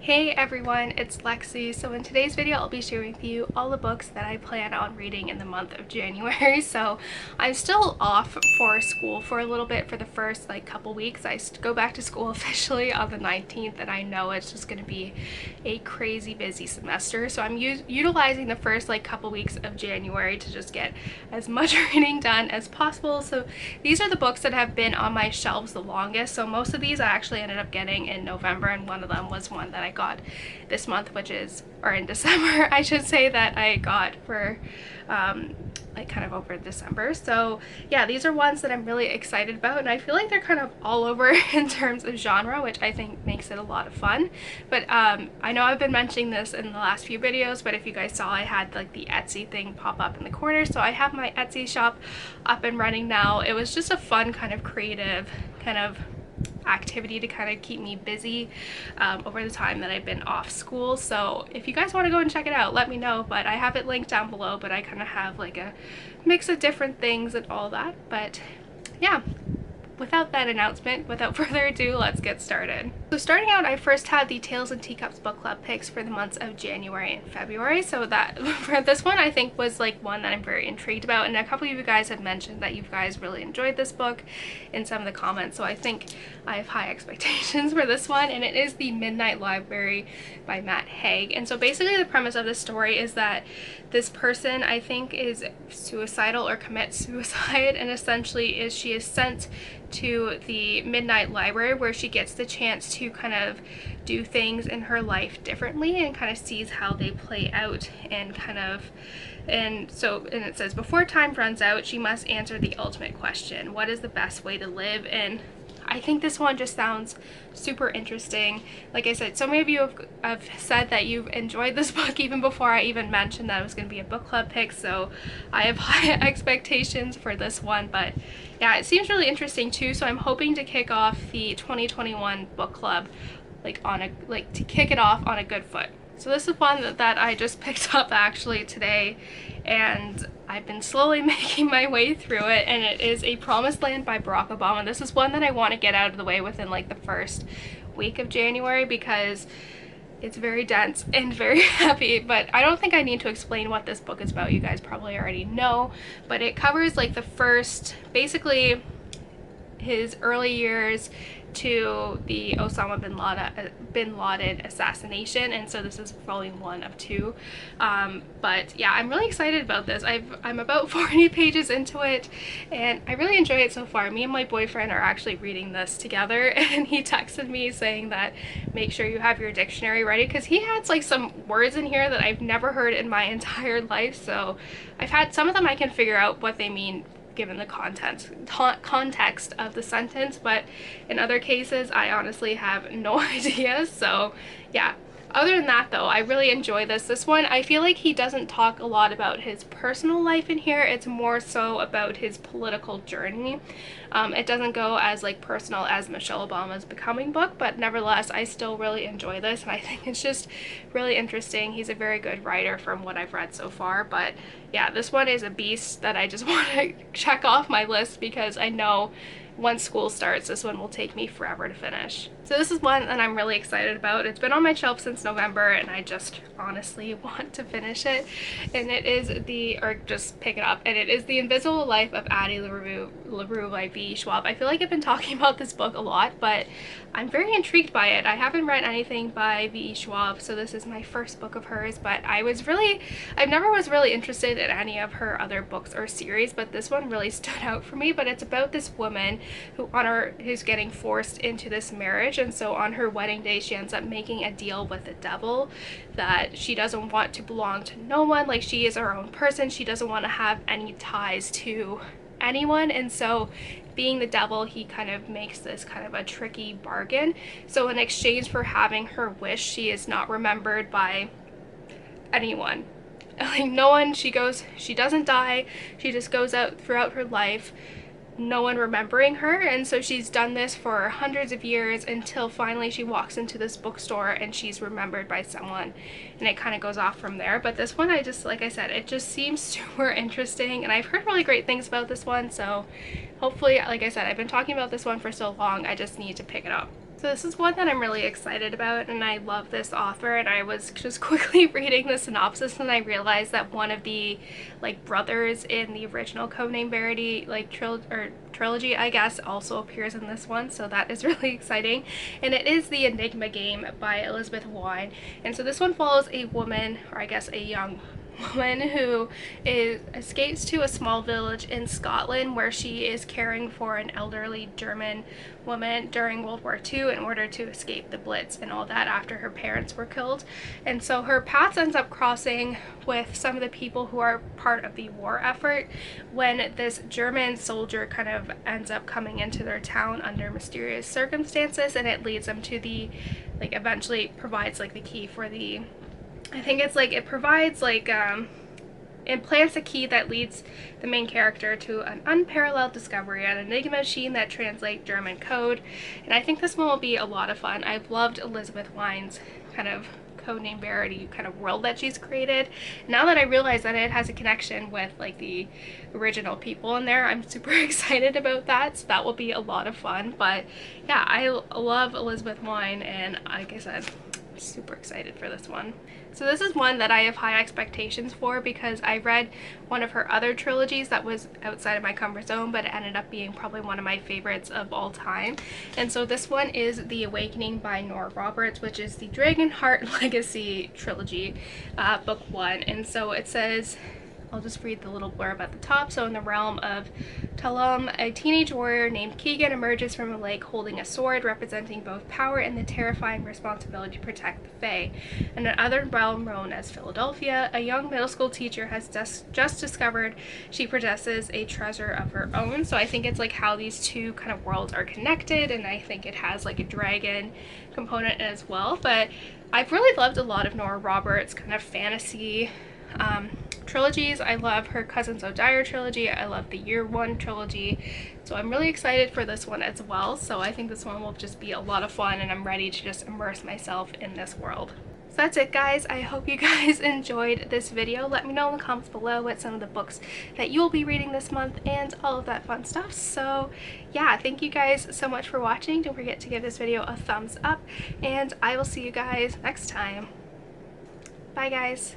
Hey everyone, it's Lexie. So in today's video I'll be sharing with you all the books that I plan on reading in the month of January. So I'm still off for school for a little bit for the first couple weeks. I go back to school officially on the 19th and I know it's just going to be a crazy busy semester. So I'm utilizing the first couple weeks of January to just get as much reading done as possible. So these are the books that have been on my shelves the longest. So most of these I actually ended up getting in November, and one of them was one that I got this month, which is, or in December I should say, that I got for kind of over December. So yeah, these are ones that I'm really excited about, and I feel like they're kind of all over in terms of genre, which I think makes it a lot of fun. But I know I've been mentioning this in the last few videos, but if you guys saw, I had the Etsy thing pop up in the corner, so I have my Etsy shop up and running now. It was just a fun kind of creative kind of activity to kind of keep me busy over the time that I've been off school. So if you guys want to go and check it out, let me know, but I have it linked down below. But I kind of have a mix of different things and all that. But yeah, without that announcement, without further ado, let's get started. So starting out, I first had the Tales and Teacups book club picks for the months of January and February. So that for this one I think was one that I'm very intrigued about, and a couple of you guys had mentioned that you guys really enjoyed this book in some of the comments, so I think I have high expectations for this one. And it is The Midnight Library by Haig. And so basically the premise of this story is that this person, I think, is suicidal or commits suicide, and essentially she is sent to the Midnight Library, where she gets the chance to kind of do things in her life differently and kind of sees how they play out, and and it says, before time runs out, she must answer the ultimate question: what is the best way to live? And I think this one just sounds super interesting. Like I said, so many of you have said that you've enjoyed this book even before I even mentioned that it was going to be a book club pick, so I have high expectations for this one. But yeah, it seems really interesting too, so I'm hoping to kick off the 2021 book club to kick it off on a good foot. So this is one that I just picked up actually today, and I've been slowly making my way through it, and it is A Promised Land by Barack Obama. This is one that I want to get out of the way within the first week of January, because it's very dense and very heavy. But I don't think I need to explain what this book is about. You guys probably already know, but it covers the first, basically his early years to the Osama bin Laden assassination, and so this is volume 1 of 2. But yeah, I'm really excited about this. I'm about 40 pages into it, and I really enjoy it so far. Me and my boyfriend are actually reading this together, and he texted me saying that make sure you have your dictionary ready, because he has some words in here that I've never heard in my entire life. So I've had some of them I can figure out what they mean given the context of the sentence, but in other cases I honestly have no idea. So yeah, other than that though, I really enjoy this one. I feel like he doesn't talk a lot about his personal life in here. It's more so about his political journey. It doesn't go as personal as Michelle Obama's Becoming book, but nevertheless I still really enjoy this, and I think it's just really interesting. He's a very good writer from what I've read so far. But yeah, this one is a beast that I just want to check off my list, because I know once school starts, this one will take me forever to finish. So this is one that I'm really excited about. It's been on my shelf since November, and I just honestly want to finish it. And it is just pick it up. And it is The Invisible Life of Addie LaRue by Schwab. I feel like I've been talking about this book a lot, but I'm very intrigued by it. I haven't read anything by Schwab, so this is my first book of hers. But I never was really interested in any of her other books or series, but this one really stood out for me. But it's about this woman who's getting forced into this marriage, and so on her wedding day she ends up making a deal with the devil that she doesn't want to belong to no one. She is her own person. She doesn't want to have any ties to anyone, and so being the devil, he kind of makes this kind of a tricky bargain. So in exchange for having her wish, she is not remembered by anyone. No one. She doesn't die. She just goes out throughout her life, no one remembering her. And so she's done this for hundreds of years until finally she walks into this bookstore and she's remembered by someone, and it kind of goes off from there. But this one, like I said, it just seems super interesting, and I've heard really great things about this one. So hopefully, like I said, I've been talking about this one for so long, I just need to pick it up. So this is one that I'm really excited about, and I love this author, and I was just quickly reading the synopsis and I realized that one of the like brothers in the original Codename Verity like trilogy, I guess, also appears in this one, so that is really exciting. And it is the Enigma Game by Elizabeth Wein. And so this one follows a woman, or I guess a young woman, who escapes to a small village in Scotland where she is caring for an elderly German woman during World War II in order to escape the Blitz and all that after her parents were killed. And so her paths ends up crossing with some of the people who are part of the war effort when this German soldier kind of ends up coming into their town under mysterious circumstances, and it leads them to the, like, eventually provides like the key for the, I think it's like, it provides like implants a key that leads the main character to an unparalleled discovery, an Enigma machine that translates German code. And I think this one will be a lot of fun. I've loved Elizabeth Wein's kind of Codename Verity kind of world that she's created. Now that I realize that it has a connection with like the original people in there, I'm super excited about that, so that will be a lot of fun. But yeah, I love Elizabeth Wein, and like I said, super excited for this one. So this is one that I have high expectations for because I read one of her other trilogies that was outside of my comfort zone, but it ended up being probably one of my favorites of all time. And so this one is The Awakening by Nora Roberts, which is the Dragonheart Legacy trilogy, book 1. And so it says, I'll just read the little blurb at the top. So in the realm of Talum, a teenage warrior named Keegan emerges from a lake holding a sword representing both power and the terrifying responsibility to protect the Fae. In another realm known as Philadelphia, a young middle school teacher has just discovered she possesses a treasure of her own. So I think it's like how these two kind of worlds are connected, and I think it has like a dragon component as well. But I've really loved a lot of Nora Roberts' kind of fantasy trilogies. I love her Cousins O'Dyer trilogy. I love the Year One trilogy. So I'm really excited for this one as well. So I think this one will just be a lot of fun, and I'm ready to just immerse myself in this world. So that's it, guys. I hope you guys enjoyed this video. Let me know in the comments below what some of the books that you will be reading this month and all of that fun stuff. So yeah, thank you guys so much for watching. Don't forget to give this video a thumbs up, and I will see you guys next time. Bye, guys.